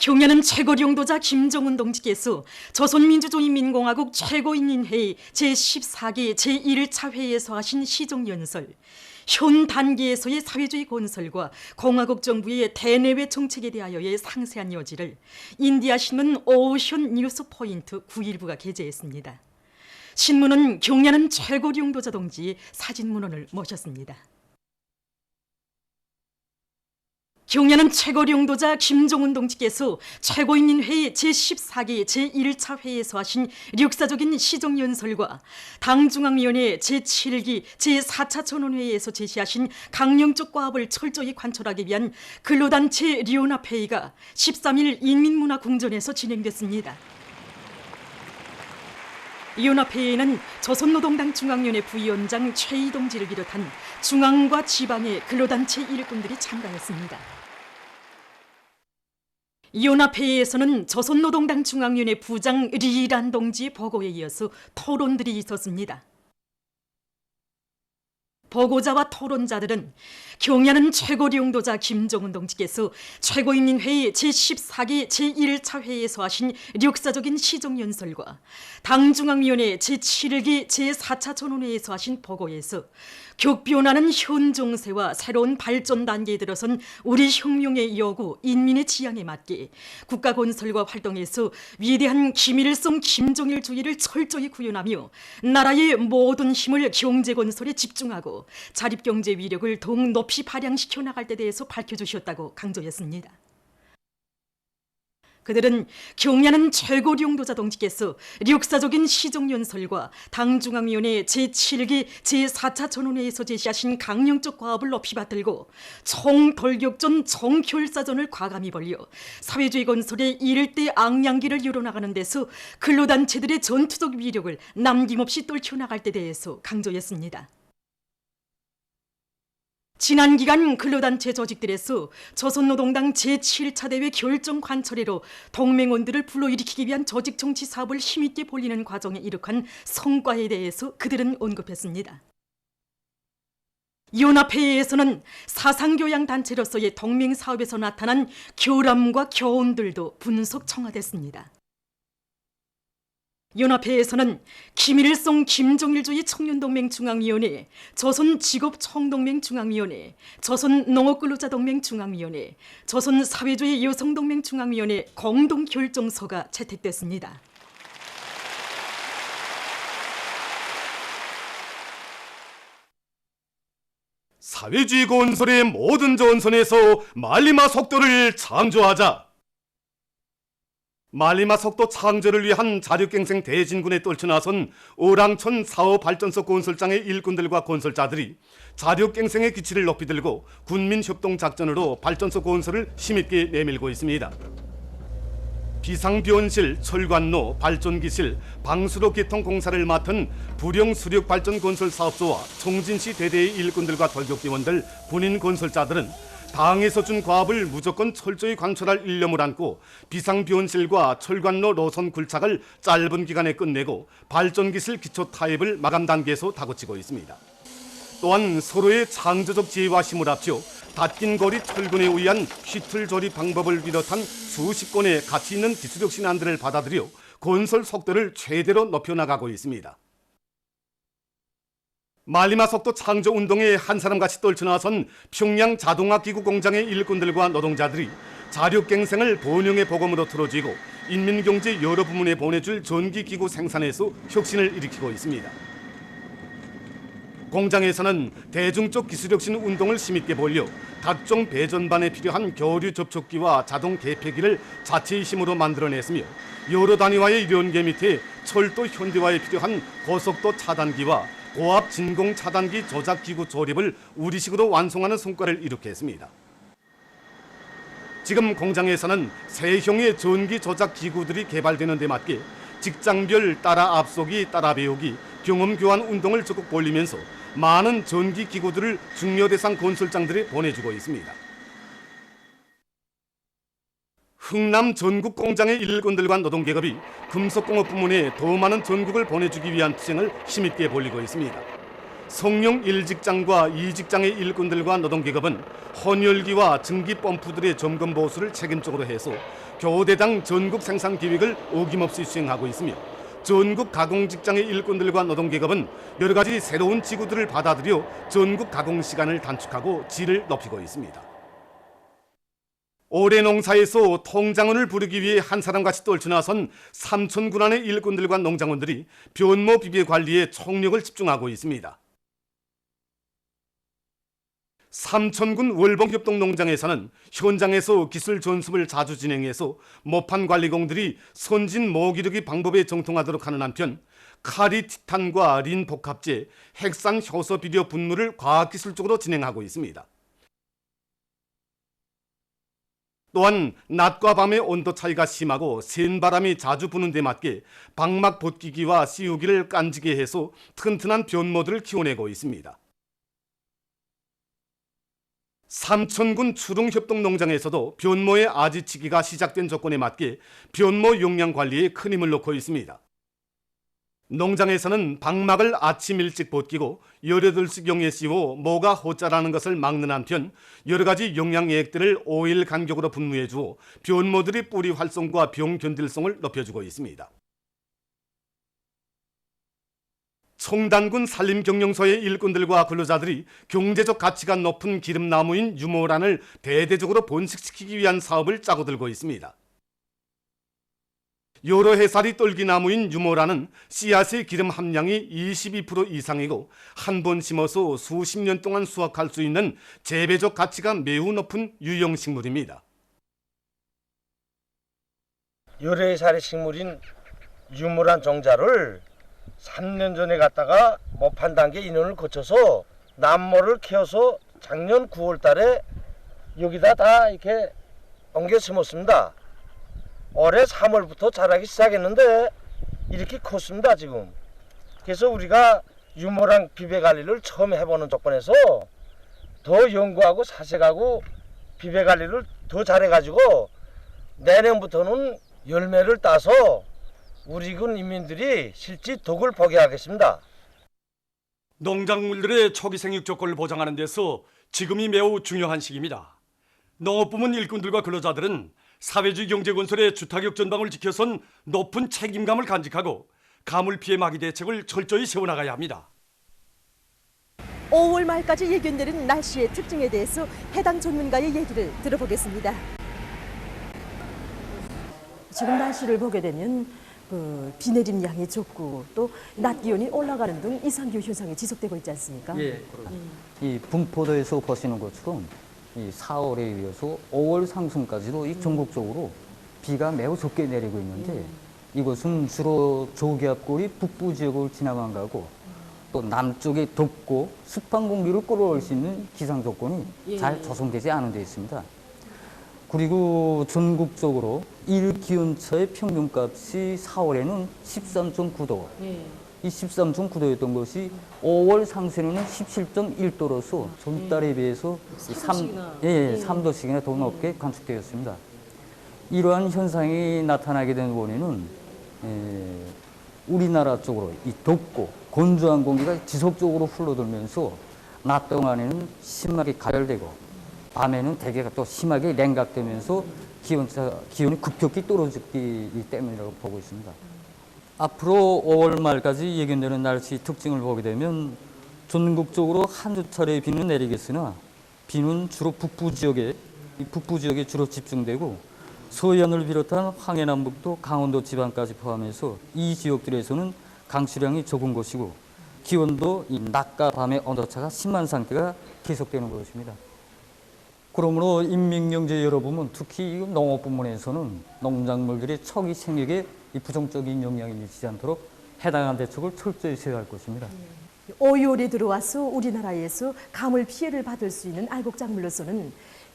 경야는 최고領導자 김정은 동지께서 조선민주주의인민공화국 최고인민회의 제14기 제1차 회의에서 하신 시정연설, 현 단계에서의 사회주의 건설과 공화국 정부의 대내외 정책에 대하여의 상세한 여지를 인디아 신문 오션 뉴스 포인트 9일부가 게재했습니다. 신문은 경야는 최고領導자 동지의 사진문헌을 모셨습니다. 경야는 최고領導자 김정은 동지께서 최고인민회의 제14기 제1차 회의에서 하신 역사적인 시정연설과 당중앙위원회 제7기 제4차 전원회의에서 제시하신 강령적 과업을 철저히 관철하기 위한 근로단체 리온합회의가 13일 인민문화궁전에서 진행됐습니다. 연합회의는 조선노동당 중앙위원회 부위원장 최이동지를 비롯한 중앙과 지방의 근로단체 일꾼들이 참가했습니다. 연합회의에서는 조선노동당 중앙위원회 부장 리란 동지의 보고에 이어서 토론들이 있었습니다. 보고자와 토론자들은 경야는 최고領導자 김정은 동지께서 최고인민회의 제14기 제1차 회의에서 하신 역사적인 시정연설과 당중앙위원회 제7기 제4차 전원회의에서 하신 보고에서 격변하는 현 정세와 새로운 발전 단계에 들어선 우리 혁명의 요구, 인민의 지향에 맞게 국가 건설과 활동에서 위대한 김일성 김정일주의를 철저히 구현하며 나라의 모든 힘을 경제 건설에 집중하고 자립경제 위력을 더욱 높이 발양시켜 나갈 때 대해서 밝혀주셨다고 강조했습니다. 그들은 경야는 최고領導자 동지께서 역사적인 시정연설과 당중앙위원회 제7기 제4차 전원회의에서 제시하신 강령적 과업을 높이 받들고 총돌격전 총결사전을 과감히 벌여 사회주의 건설의 일대 앙양기를 이뤄나가는 데서 근로단체들의 전투적 위력을 남김없이 떨쳐나갈 때 대해서 강조했습니다. 지난 기간 근로단체 조직들에서 조선노동당 제7차 대회 결정 관철회로 동맹원들을 불러일으키기 위한 조직 정치 사업을 힘있게 벌이는 과정에 이룩한 성과에 대해서 그들은 언급했습니다. 연합회의에서는 사상교양단체로서의 동맹사업에서 나타난 교람과 교훈들도 분석 청와됐습니다. 연합회에서는 김일성 김정일주의 청년동맹중앙위원회, 조선직업총동맹중앙위원회, 조선농업근로자동맹중앙위원회, 조선사회주의 여성동맹중앙위원회 공동결정서가 채택됐습니다. 사회주의 건설의 모든 전선에서 말리마 속도를 창조하자. 말리마 속도 창조를 위한 자력갱생 대진군에 떨쳐나선 오랑천 사업발전소 건설장의 일꾼들과 건설자들이 자력갱생의 기치를 높이 들고 군민협동작전으로 발전소 건설을 힘있게 내밀고 있습니다. 비상비원실, 철관로, 발전기실, 방수로 개통공사를 맡은 부령수력발전건설사업소와 청진시 대대의 일꾼들과 돌격대원들, 군인 건설자들은 당에서 준 과업을 무조건 철저히 관철할 일념을 안고 비상비원실과 철관로 노선 굴착을 짧은 기간에 끝내고 발전기실 기초 타입을 마감 단계에서 다그치고 있습니다. 또한 서로의 창조적 지혜와 힘을 합쳐 닫힌 거리 철근에 의한 휘틀 조립 방법을 비롯한 수십 건의 가치 있는 기술적 신안들을 받아들여 건설 속도를 최대로 높여나가고 있습니다. 말리마 속도 창조 운동에 한 사람같이 떨쳐나선 평양 자동화기구 공장의 일꾼들과 노동자들이 자력갱생을 번영의 복음으로 틀어쥐고 인민경제 여러 부문에 보내줄 전기기구 생산에서 혁신을 일으키고 있습니다. 공장에서는 대중적 기술혁신 운동을 힘있게 벌려 각종 배전반에 필요한 교류 접촉기와 자동 개폐기를 자체의 힘으로 만들어냈으며 여러 단위와의 연계 밑에 철도 현대화에 필요한 고속도 차단기와 고압 진공 차단기 조작기구 조립을 우리식으로 완성하는 성과를 이룩했습니다. 지금 공장에서는 세형의 전기 조작 기구들이 개발되는 데 맞게 직장별 따라 앞서기, 따라 배우기, 경험 교환 운동을 적극 벌리면서 많은 전기 기구들을 중요 대상 건설장들이 보내주고 있습니다. 흥남 전국 공장의 일꾼들과 노동계급이 금속공업 부문에 더 많은 전국을 보내주기 위한 투쟁을 힘있게 벌이고 있습니다. 성룡 1직장과 2직장의 일꾼들과 노동계급은 헌열기와 증기 펌프들의 점검 보수를 책임적으로 해서 교대당 전국 생산 계획을 어김없이 수행하고 있으며 전국 가공 직장의 일꾼들과 노동계급은 여러 가지 새로운 지구들을 받아들여 전국 가공 시간을 단축하고 질을 높이고 있습니다. 올해 농사에서 통장원을 부르기 위해 한 사람같이 떨쳐나선 삼천군 안의 일꾼들과 농장원들이 변모 비배 관리에 총력을 집중하고 있습니다. 삼천군 월봉협동농장에서는 현장에서 기술 전습을 자주 진행해서 모판 관리공들이 선진 모기르기 방법에 정통하도록 하는 한편 카리 티탄과 린 복합제, 핵산 효소 비료 분무를 과학기술적으로 진행하고 있습니다. 또한 낮과 밤의 온도 차이가 심하고 센 바람이 자주 부는 데 맞게 방막 벗기기와 씌우기를 깐지게 해서 튼튼한 변모들을 키워내고 있습니다. 삼천군 추릉협동농장에서도 변모의 아지치기가 시작된 조건에 맞게 변모 용량 관리에 큰 힘을 놓고 있습니다. 농장에서는 방막을 아침 일찍 벗기고 18식용에 씌워 모가 호자라는 것을 막는 한편 여러 가지 영양액들을 5일 간격으로 분무해 주어 변모들의 뿌리 활성과 병 견딜성을 높여주고 있습니다. 청단군 산림경영소의 일꾼들과 근로자들이 경제적 가치가 높은 기름나무인 유모란을 대대적으로 번식시키기 위한 사업을 짜고 들고 있습니다. 여러 해살이 떨기나무인 유모란은 씨앗의 기름 함량이 22% 이상이고 한 번 심어서 수십 년 동안 수확할 수 있는 재배적 가치가 매우 높은 유용식물입니다. 여러 해살의 식물인 유모란 종자를 3년 전에 갖다가 모판 단계 인원을 거쳐서 남모를 키워서 작년 9월 달에 여기다 다 이렇게 옮겨 심었습니다. 올해 3월부터 자라기 시작했는데 이렇게 컸습니다 지금. 그래서 우리가 유모랑 비배 관리를 처음 해보는 조건에서 더 연구하고 사색하고 비배 관리를 더 잘해가지고 내년부터는 열매를 따서 우리 군 인민들이 실제 덕을 보게 하겠습니다. 농작물들의 초기 생육 조건을 보장하는 데서 지금이 매우 중요한 시기입니다. 농업부문 일꾼들과 근로자들은 사회주의 경제건설의 주타격 전방을 지켜선 높은 책임감을 간직하고 가물 피해 막이 대책을 철저히 세워나가야 합니다. 5월 말까지 예견되는 날씨의 특징에 대해서 해당 전문가의 얘기를 들어보겠습니다. 지금 날씨를 보게 되면 비 내림 양이 적고 또 낮 기온이 올라가는 등 이상기후 현상이 지속되고 있지 않습니까? 예, 이 분포도에서 보시는 것처럼 이 4월에 이어서 5월 상순까지도 이 전국적으로 비가 매우 적게 내리고 있는데 이것은 주로 저기압골이 북부 지역을 지나간 거고 또 남쪽에 덥고 습한 공기를 끌어올 수 있는 기상 조건이 잘 조성되지 않은 데 있습니다. 그리고 전국적으로 일기온차의 평균값이 4월에는 13.9도, 이 13.9도였던 것이 5월 상순에는 17.1도로서 전달에 비해서 3도씩이나 더 높게 관측되었습니다. 이러한 현상이 나타나게 된 원인은 우리나라 쪽으로 이 덥고 건조한 공기가 지속적으로 흘러들면서 낮 동안에는 심하게 가열되고 밤에는 대개가 또 심하게 냉각되면서 기온이 급격히 떨어지기 때문이라고 보고 있습니다. 앞으로 5월 말까지 예견되는 날씨 특징을 보게 되면 전국적으로 한두 차례 비는 내리겠으나 비는 주로 북부 지역에 주로 집중되고 서해안을 비롯한 황해남북도 강원도 지방까지 포함해서 이 지역들에서는 강수량이 적은 것이고 기온도 이 낮과 밤의 온도차가 심한 상태가 계속되는 것입니다. 그러므로 인민경제 여러분은 특히 농업 부문에서는 농작물들의 초기 생육에 이 부정적인 영향이 미치지 않도록 해당한 대책을 철저히 세워야 할 것입니다. 5월에 들어와서 우리나라에서 가물 피해를 받을 수 있는 알곡작물로서는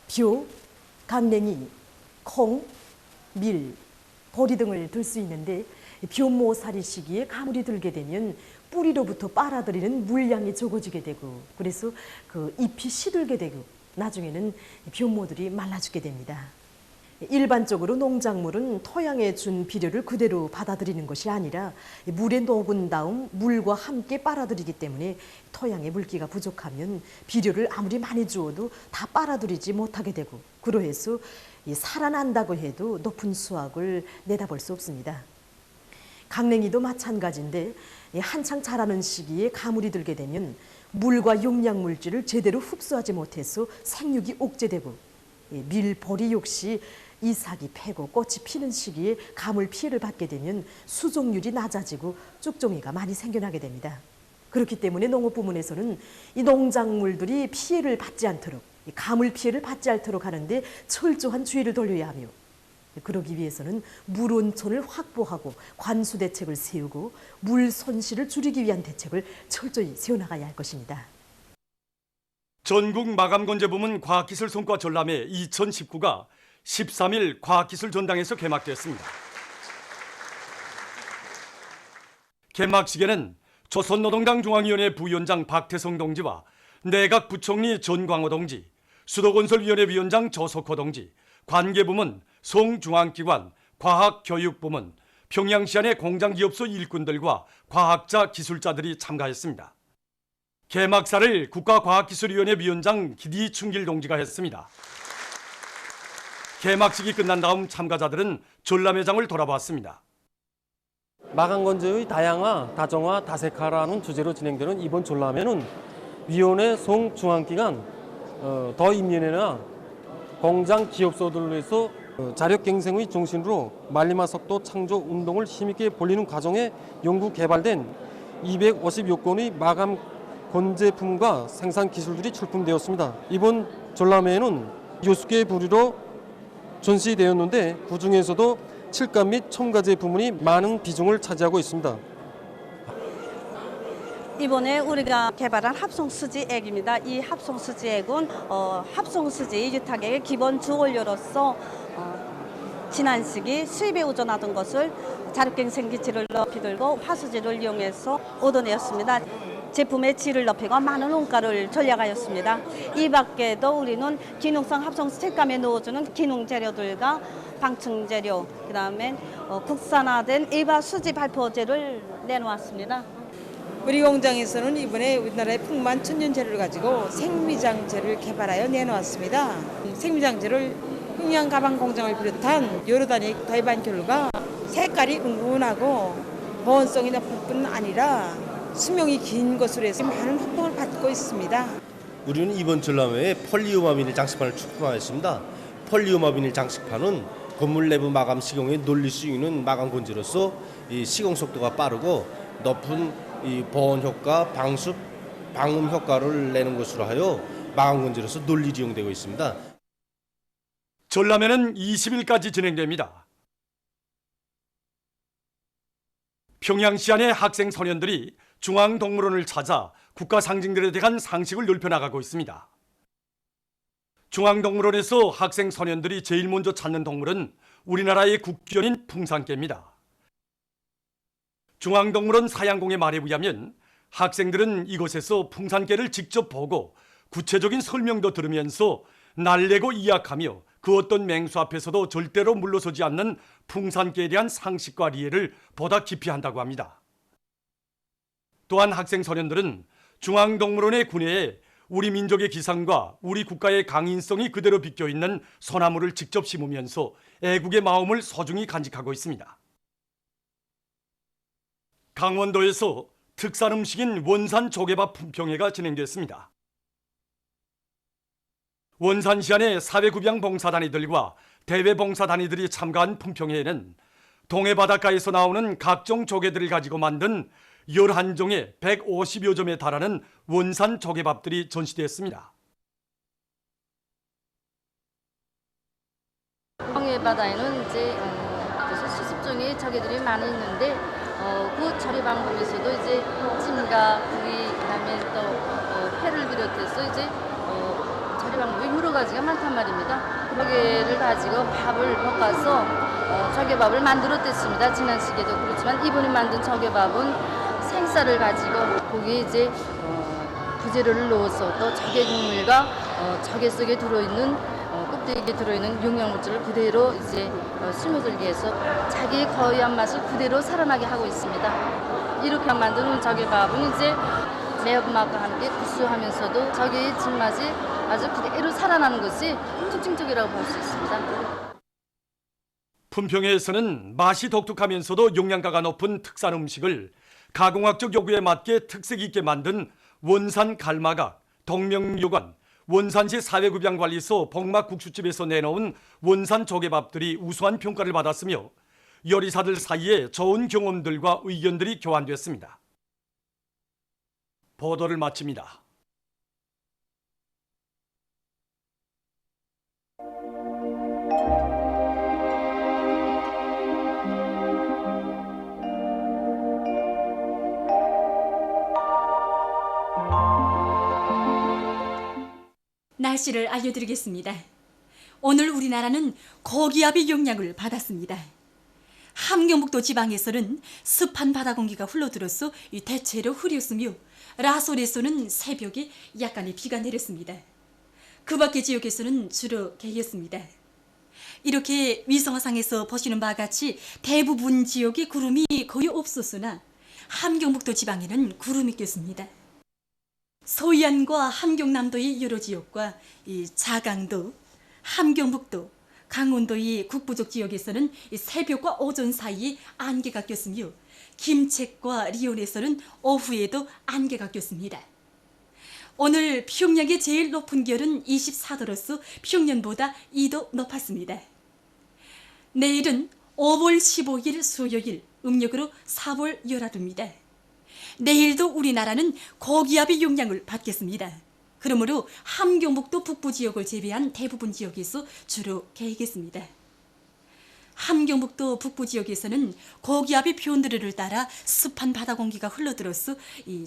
벼, 강냉이, 콩, 밀, 보리 등을 들 수 있는데 벼모살이 시기에 가물이 들게 되면 뿌리로부터 빨아들이는 물량이 적어지게 되고 그래서 그 잎이 시들게 되고 나중에는 벼모들이 말라 죽게 됩니다. 일반적으로 농작물은 토양에 준 비료를 그대로 받아들이는 것이 아니라 물에 녹은 다음 물과 함께 빨아들이기 때문에 토양에 물기가 부족하면 비료를 아무리 많이 주어도 다 빨아들이지 못하게 되고 그러해서 살아난다고 해도 높은 수확을 내다볼 수 없습니다. 강냉이도 마찬가지인데 한창 자라는 시기에 가물이 들게 되면 물과 용량 물질을 제대로 흡수하지 못해서 생육이 옥죄되고 밀, 보리 역시 이삭이 패고 꽃이 피는 시기에 가물 피해를 받게 되면 수종률이 낮아지고 쭉종이가 많이 생겨나게 됩니다. 그렇기 때문에 농업 부문에서는 이 농작물들이 피해를 받지 않도록, 가물 피해를 받지 않도록 하는데 철저한 주의를 돌려야 하며, 그러기 위해서는 물 온천을 확보하고 관수 대책을 세우고 물 손실을 줄이기 위한 대책을 철저히 세워나가야 할 것입니다. 전국 마감건제부문 과학기술 성과 전람회 2019가 13일 과학기술 전당에서 개막됐습니다. 개막식에는 조선노동당 중앙위원회 부위원장 박태성 동지와 내각 부총리 전광호 동지, 수도건설위원회 위원장 조석호 동지, 관계부문, 송중앙기관, 과학교육부문, 평양시안의 공장기업소 일꾼들과 과학자, 기술자들이 참가했습니다. 개막사를 국가과학기술위원회 위원장 기디충길 동지가 했습니다. 개막식이 끝난 다음 참가자들은 전람회장을 돌아봤습니다. 마감건제의 다양화, 다정화, 다색화라는 주제로 진행되는 이번 전람회는 위원회 송중앙기관, 더임위원회나 공장 기업소들에서 자력갱생의 중심으로 말리마 석도 창조 운동을 힘있게 벌리는 과정에 연구 개발된 250여 건의 마감 건제품과 생산 기술들이 출품되었습니다. 이번 전람회에는 6개 부류로 전시되었는데 그중에서도 칠감 및 첨가제 부문이 많은 비중을 차지하고 있습니다. 이번에 우리가 개발한 합성수지액입니다. 이 합성수지액은 합성수지 유탁액의 기본 주원료로서 지난 시기 수입에 의존하던 것을 자력갱생 기치를 높이 들고 화수지를 이용해서 얻어내었습니다. 제품의 질을 높이고 많은 원가를 전략하였습니다. 이 밖에도 우리는 기능성 합성수 칠감에 넣어주는 기능 재료들과 방충 재료, 그다음에 국산화된 일반 수지 발포제를 내놓았습니다. 우리 공장에서는 이번에 우리나라의 풍만 천연 재료를 가지고 생미장제를 개발하여 내놓았습니다. 생미장제를 흥양 가방 공장을 비롯한 여러 단위 도입한 결과 색깔이 은근하고 보온성이 높을 뿐 아니라 수명이 긴 것으로 해서 많은 호평을 받고 있습니다. 우리는 이번 전람회에 폴리오마비닐 장식판을 출품하였습니다. 폴리오마비닐 장식판은 건물 내부 마감 시공에 널리 쓰이는 마감 건제로서 이 시공 속도가 빠르고 높은 이 보온 효과, 방수, 방음 효과를 내는 것으로 하여 마감 건제로서 널리 이용되고 있습니다. 전람회는 20일까지 진행됩니다. 평양시안의 학생 소년들이 중앙동물원을 찾아 국가 상징들에 대한 상식을 넓혀나가고 있습니다. 중앙동물원에서 학생 소년들이 제일 먼저 찾는 동물은 우리나라의 국견인 풍산개입니다. 중앙동물원 사양공의 말에 의하면 학생들은 이곳에서 풍산개를 직접 보고 구체적인 설명도 들으면서 날래고 이약하며 그 어떤 맹수 앞에서도 절대로 물러서지 않는 풍산개에 대한 상식과 이해를 보다 깊이 한다고 합니다. 또한 학생 소년들은 중앙동물원의 군회에 우리 민족의 기상과 우리 국가의 강인성이 그대로 비껴있는 소나무를 직접 심으면서 애국의 마음을 소중히 간직하고 있습니다. 강원도에서 특산 음식인 원산 조개밥 품평회가 진행됐습니다. 원산시안의 사회구병 봉사단위들과 대외봉사단위들이 참가한 품평회에는 동해 바닷가에서 나오는 각종 조개들을 가지고 만든 11종의 150여 점에 달하는 원산 조개밥들이 전시됐습니다. 동해 바다에는 이제 수십종의 조개들이 많이 있는데 그 처리 방법에서도 이제 찜과 구이, 그다음에 또 회를 비롯해서 이제 처리 방법이 여러 가지가 많단 말입니다. 조개를 가지고 밥을 볶아서 조개밥을 만들었댔습니다. 지난 시기에도 그렇지만 이번에 만든 조개밥은 생쌀을 가지고 거기에 이제 부재료를 넣어서 또 조개 국물과 조개 속에 들어있는 껍데기에 들어있는 영양물질을 그대로 이제 스며들게 해서 자기의 고유한 맛을 그대로 살아나게 하고 있습니다. 이렇게 만드는 조개밥은 이제 매운맛과 함께 구수하면서도 저기의 진맛이 아주 그대로 살아나는 것이 특징적이라고 볼 수 있습니다. 품평회에서는 맛이 독특하면서도 영양가가 높은 특산 음식을 가공학적 요구에 맞게 특색 있게 만든 원산 갈마각, 동명요관, 원산시 사회급양관리소 복막국수집에서 내놓은 원산 조개밥들이 우수한 평가를 받았으며 요리사들 사이에 좋은 경험들과 의견들이 교환됐습니다. 보도를 마칩니다. 날씨를 알려드리겠습니다. 오늘 우리나라는 고기압의 영향을 받았습니다. 함경북도 지방에서는 습한 바다 공기가 흘러들어서 대체로 흐렸으며 라솔에서는 새벽에 약간의 비가 내렸습니다. 그 밖의 지역에서는 주로 개였습니다. 이렇게 위성화상에서 보시는 바와 같이 대부분 지역에 구름이 거의 없었으나 함경북도 지방에는 구름이 꼈습니다. 소이안과 함경남도의 여러 지역과 이 자강도, 함경북도, 강원도의 북부쪽 지역에서는 새벽과 오전 사이에 안개가 꼈으며 김책과 리온에서는 오후에도 안개가 꼈습니다. 오늘 평양의 제일 높은 기온은 24도로서 평년보다 2도 높았습니다. 내일은 5월 15일 수요일, 음력으로 4월 열하루입니다. 내일도 우리나라는 고기압의 영향을 받겠습니다. 그러므로 함경북도 북부 지역을 제외한 대부분 지역에서 주로 개겠습니다. 함경북도 북부 지역에서는 고기압의 변두리를 따라 습한 바다 공기가 흘러들어서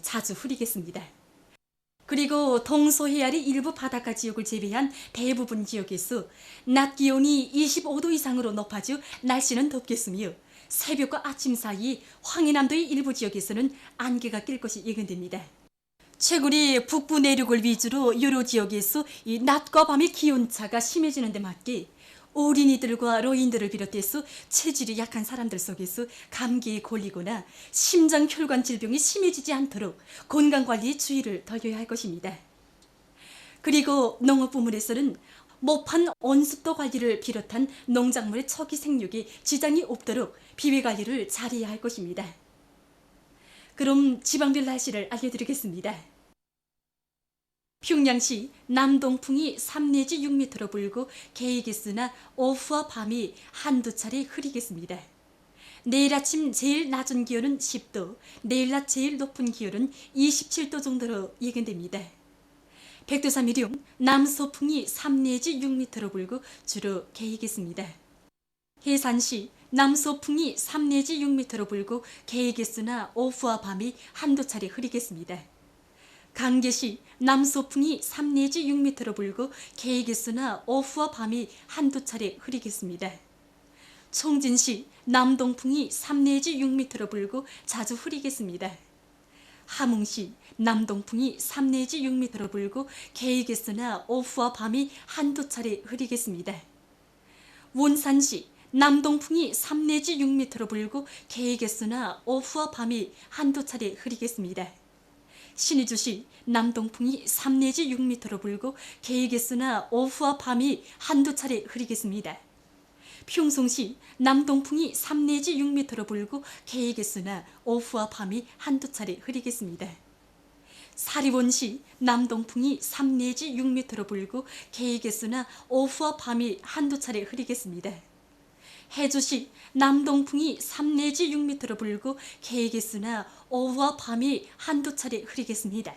자주 흐리겠습니다. 그리고 동서해안의 일부 바닷가 지역을 제외한 대부분 지역에서 낮 기온이 25도 이상으로 높아져 날씨는 덥겠으며 새벽과 아침 사이 황해남도의 일부 지역에서는 안개가 낄 것이 예견됩니다. 최근에 북부 내륙을 위주로 여러 지역에서 이 낮과 밤의 기온차가 심해지는 데 맞게 어린이들과 노인들을 비롯해서 체질이 약한 사람들 속에서 감기에 걸리거나 심장혈관 질병이 심해지지 않도록 건강관리에 주의를 더해야 할 것입니다. 그리고 농업부문에서는 모판 온습도 관리를 비롯한 농작물의 초기 생육에 지장이 없도록 비외 관리를 잘해야 할 것입니다. 그럼 지방별 날씨를 알려드리겠습니다. 평양시 남동풍이 3 내지 6m로 불고 개이겠으나 오후와 밤이 한두 차례 흐리겠습니다. 내일 아침 제일 낮은 기온은 10도, 내일 낮 제일 높은 기온은 27도 정도로 예견됩니다. 백두산미령 남서풍이 3 내지 6m로 불고 주로 개이겠습니다. 해산시 남서풍이 3 내지 6m로 불고 개이겠으나 오후와 밤이 한두 차례 흐리겠습니다. 강계시 남서풍이 3 내지 6m로 불고 개이겠으나 오후와 밤이 한두 차례 흐리겠습니다. 총진시 남동풍이 3 내지 6m로 불고 자주 흐리겠습니다. 함흥시 남동풍이 3 내지 6m로 불고 개이겠으나 오후와 밤이 한두 차례 흐리겠습니다. 원산시 남동풍이 3 내지 6m로 불고 개이겠으나 오후와 밤이 한두 차례 흐리겠습니다. 신의주시 남동풍이 3 내지 6m로 불고 개이겠으나 오후와 밤이 한두 차례 흐리겠습니다. 평송시 남동풍이 3 내지 6m로 불고 개이겠으나 오후와 밤이 한두 차례 흐리겠습니다. 사리원시 남동풍이 3 내지 6m로 불고 개이겠으나 오후와 밤이 한두 차례 흐리겠습니다. 해주시 남동풍이 3 내지 6m로 불고 개이겠으나 오후와 밤이 한두 차례 흐리겠습니다.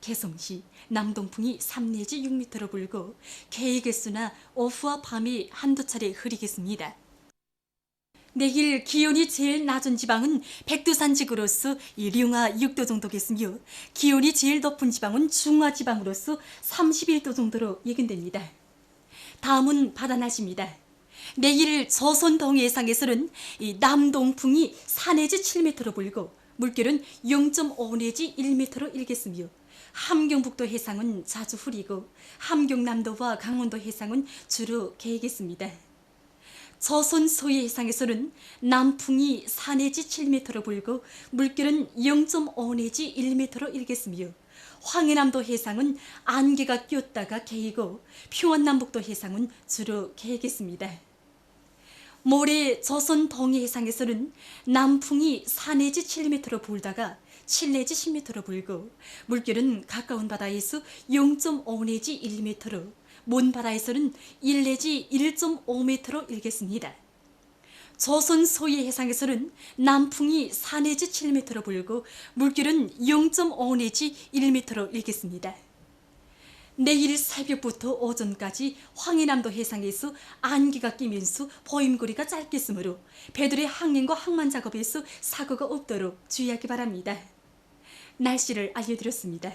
개성시 남동풍이 3 내지 6m로 불고 개이겠으나 오후와 밤이 한두 차례 흐리겠습니다. 내일 기온이 제일 낮은 지방은 백두산지구로서 령화 6도 정도겠으며 기온이 제일 높은 지방은 중화지방으로서 31도 정도로 예견됩니다. 다음은 바다 날씨입니다. 내일 조선 동해상에서는 남동풍이 4 내지 7m로 불고 물결은 0.5 내지 1m로 일겠으며 함경북도 해상은 자주 흐리고 함경남도와 강원도 해상은 주로 개겠습니다. 저손 소해 해상에서는 남풍이 4 내지 7m로 불고 물결은 0.5 내지 1m로 일겠으며 황해남도 해상은 안개가 꼈다가 개이고 평안남북도 해상은 주로 개겠습니다. 모레 저손 동해 해상에서는 남풍이 4 내지 7m로 불다가 7 내지 10m로 불고 물결은 가까운 바다에서 0.5 내지 1m로 먼 바다에서는 1 내지 1.5m로 일겠습니다. 저손 소해 해상에서는 남풍이 4 내지 7m로 불고 물결은 0.5 내지 1m로 일겠습니다. 내일 새벽부터 오전까지 황해남도 해상에서 안개가 끼면서 보임거리가 짧겠으므로 배들의 항행과 항만 작업에서 사고가 없도록 주의하기 바랍니다. 날씨를 알려드렸습니다.